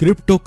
Crypto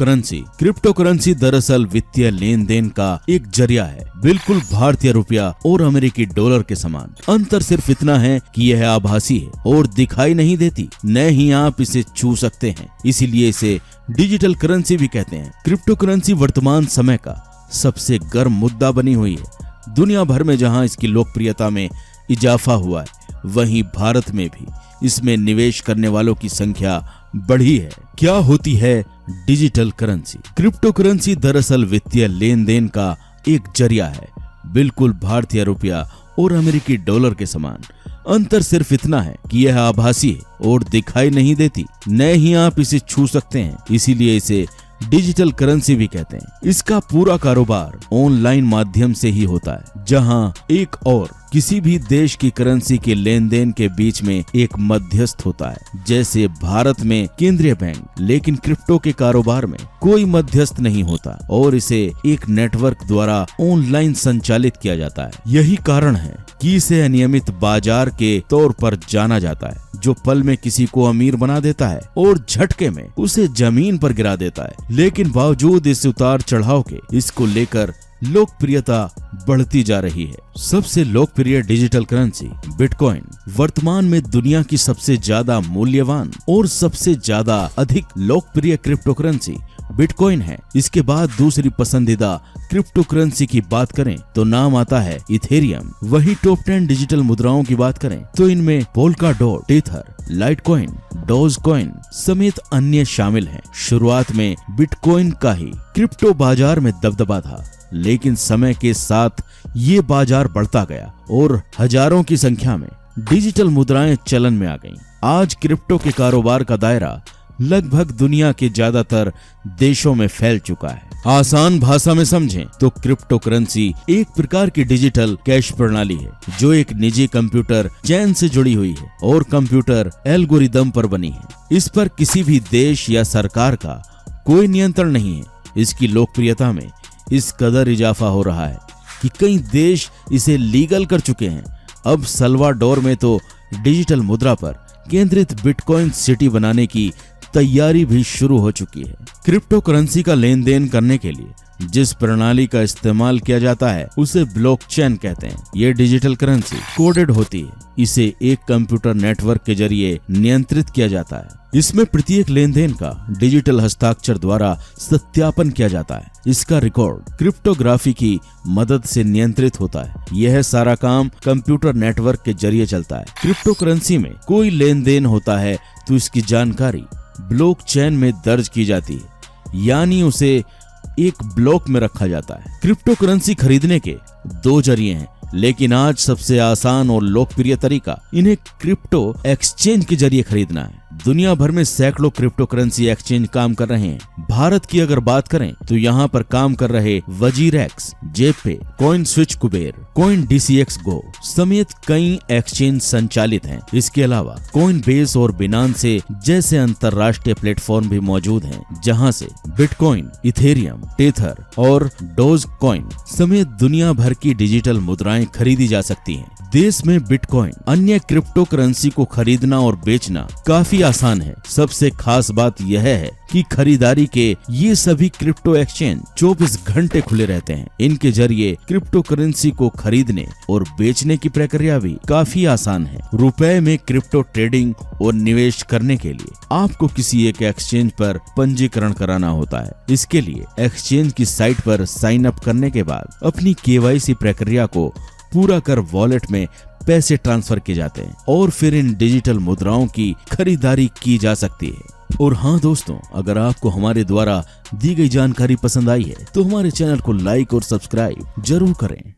currency दरअसल वित्तीय लेन then का एक जरिया है, बिल्कुल भारतीय रुपया और अमेरिकी डॉलर के समान। अंतर सिर्फ इतना है कि यह आभासी है और दिखाई नहीं देती, न ही आप इसे छू सकते हैं, इसीलिए इसे डिजिटल करेंसी भी कहते हैं। क्रिप्टो करेंसी वर्तमान समय का सबसे गर्म मुद्दा बनी हुई है। दुनिया भर में जहां इसकी लोकप्रियता में इजाफा हुआ है, वहीं भारत में भी इसमें निवेश करने वालों की संख्या बढ़ी है। क्या होती है डिजिटल करेंसी? क्रिप्टो करेंसी दरअसल वित्तीय लेन देन का एक जरिया है, बिल्कुल भारतीय रुपया और अमेरिकी डॉलर के समान। अंतर सिर्फ इतना है कि यह आभासी है और दिखाई नहीं देती, न ही आप इसे छू सकते हैं, इसीलिए इसे डिजिटल करेंसी भी कहते हैं। इसका पूरा कारोबार ऑनलाइन माध्यम से ही होता है, जहां एक और किसी भी देश की करेंसी के लेन देन के बीच में एक मध्यस्थ होता है, जैसे भारत में केंद्रीय बैंक। लेकिन क्रिप्टो के कारोबार में कोई मध्यस्थ नहीं होता और इसे एक नेटवर्क द्वारा ऑनलाइन संचालित किया जाता है। यही कारण है कि इसे अनियमित बाजार के तौर पर जाना जाता है, जो पल में किसी को अमीर बना देता है और झटके में उसे जमीन पर गिरा देता है। लेकिन बावजूद इस उतार चढ़ाव के, इसको लेकर लोकप्रियता बढ़ती जा रही है। सबसे लोकप्रिय डिजिटल करेंसी बिटकॉइन वर्तमान में दुनिया की सबसे ज्यादा मूल्यवान और सबसे ज्यादा अधिक लोकप्रिय क्रिप्टो करेंसी बिटकॉइन है। इसके बाद दूसरी पसंदीदा क्रिप्टो करेंसी की बात करें तो नाम आता है इथेरियम। वही टॉप 10 डिजिटल मुद्राओं की बात करें तो इनमें पोल्काडॉट, टेथर, लाइटकॉइन, डोजकॉइन समेत अन्य शामिल हैं। शुरुआत में बिटकॉइन का ही क्रिप्टो बाजार में दबदबा था, लेकिन समय के साथ ये बाजार बढ़ता गया और हजारों की संख्या में डिजिटल मुद्राएं चलन में आ गईं। आज क्रिप्टो के कारोबार का दायरा लगभग दुनिया के ज्यादातर देशों में फैल चुका है। आसान भाषा में समझें तो क्रिप्टो करेंसी एक प्रकार की डिजिटल कैश प्रणाली है, जो एक निजी कंप्यूटर चेन से जुड़ी हुई है और कंप्यूटर एल्गोरिदम पर बनी है। इस पर किसी भी देश या सरकार का कोई नियंत्रण नहीं है। इसकी लोकप्रियता में इस कदर इजाफा हो रहा है कि कई देश इसे लीगल कर चुके हैं। अब सल्वाडोर में तो डिजिटल मुद्रा पर केंद्रित बिटकॉइन सिटी बनाने की तैयारी भी शुरू हो चुकी है। क्रिप्टो करेंसी का लेन देन करने के लिए जिस प्रणाली का इस्तेमाल किया जाता है उसे ब्लॉकचेन कहते हैं। ये डिजिटल करेंसी कोडेड होती है। इसे एक कंप्यूटर नेटवर्क के जरिए नियंत्रित किया जाता है। इसमें प्रत्येक लेन देन का डिजिटल हस्ताक्षर द्वारा सत्यापन किया जाता है। इसका रिकॉर्ड क्रिप्टोग्राफी की मदद से नियंत्रित होता है। यह सारा काम कंप्यूटर नेटवर्क के जरिए चलता है। क्रिप्टो करेंसी में कोई लेन देन होता है तो इसकी जानकारी ब्लॉकचेन में दर्ज की जाती है, यानी उसे एक ब्लॉक में रखा जाता है। क्रिप्टो करेंसी खरीदने के दो जरिए हैं, लेकिन आज सबसे आसान और लोकप्रिय तरीका इन्हें क्रिप्टो एक्सचेंज के जरिए खरीदना है। दुनिया भर में सैकड़ों क्रिप्टो करेंसी एक्सचेंज काम कर रहे हैं। भारत की अगर बात करें तो यहाँ पर काम कर रहे WazirX, ZebPay, CoinSwitch Kuber, CoinDCX go समेत कई एक्सचेंज संचालित हैं। इसके अलावा कॉइन बेस और बिनांसे जैसे अंतरराष्ट्रीय प्लेटफॉर्म भी मौजूद हैं, जहाँ से बिटकॉइन, इथेरियम, टेथर और डोजकॉइन समेत दुनिया भर की डिजिटल मुद्राएं खरीदी जा सकती हैं। देश में बिटकॉइन अन्य क्रिप्टो करेंसी को खरीदना और बेचना काफी आसान है। सबसे खास बात यह है कि खरीदारी के ये सभी क्रिप्टो एक्सचेंज 24 घंटे खुले रहते हैं। इनके जरिए क्रिप्टो करेंसी को खरीदने और बेचने की प्रक्रिया भी काफी आसान है। रुपए में क्रिप्टो ट्रेडिंग और निवेश करने के लिए आपको किसी एक एक्सचेंज पर पंजीकरण कराना होता है। इसके लिए एक्सचेंज की साइट पर साइन अप करने के बाद अपनी केवाईसी प्रक्रिया को पूरा कर वॉलेट में पैसे ट्रांसफर किए जाते हैं और फिर इन डिजिटल मुद्राओं की खरीदारी की जा सकती है। और हाँ दोस्तों, अगर आपको हमारे द्वारा दी गई जानकारी पसंद आई है तो हमारे चैनल को लाइक और सब्सक्राइब जरूर करें।